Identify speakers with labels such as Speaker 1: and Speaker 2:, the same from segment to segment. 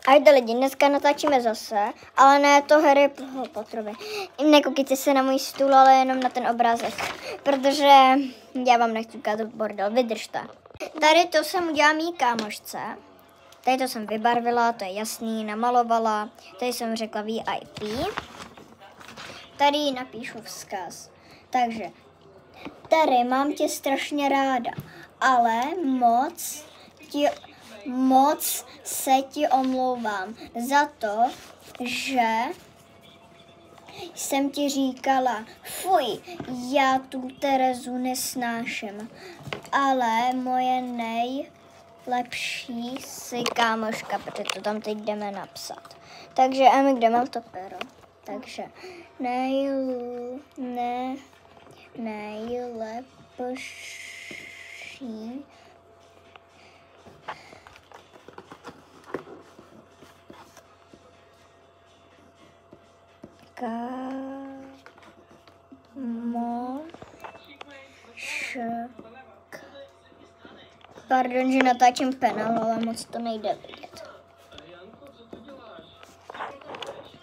Speaker 1: Ahojte lidi, dneska natáčíme zase, ale ne to Harry Potterovi. Nekoukejte se na můj stůl, ale jenom na ten obrázek, protože já vám nechci ukázat bordel, vydržte. Tady to jsem udělala mý kámošce, tady to jsem vybarvila, to je jasný, namalovala, tady jsem řekla VIP, tady napíšu vzkaz, takže tady mám tě strašně ráda, ale moc se ti omlouvám za to, že jsem ti říkala, fuj, já tu Terezu nesnáším, ale moje nejlepší si kámoška, protože to tam teď jdeme napsat. Takže Emi, kde mám to pero? Takže nejlepší Pardon, že natáčím penál, ale moc to nejde vidět.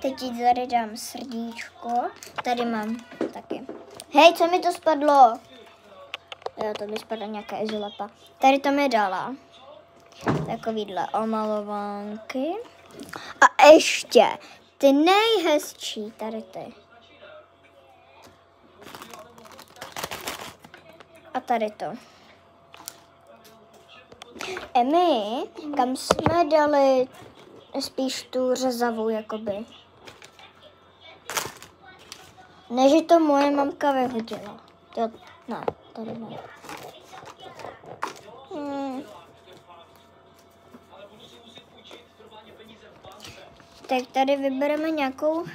Speaker 1: Teď tady dám srdíčko. Tady mám taky. Hej, co mi to spadlo? Jo, to mi spadla nějaká izolepa. Tady to mi dala. Takovýhle omalovánky. A ještě ty nejhezčí, tady ty. A tady to. Emi, kam jsme dali spíš tu řezavou, jakoby? Ne, že to moje mamka vyhodila. Jo, ne, tady ne. Tak tady vybereme nějakou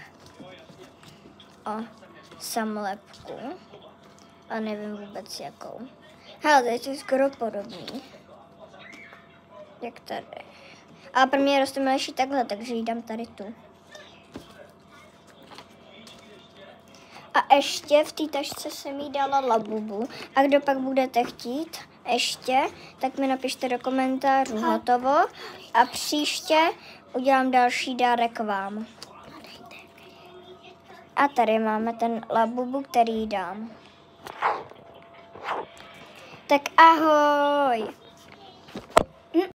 Speaker 1: samolepku. A nevím vůbec jakou. Hele, teď je skoro podobný. Jak tady. A pro mě roste milejší takhle, takže jí dám tady tu. A ještě v té tašce jsem jí dala labubu. A kdo pak budete chtít ještě, tak mi napište do komentářů hotovo. A příště udělám další dárek vám. A tady máme ten labubu, který jí dám. Tak ahoj!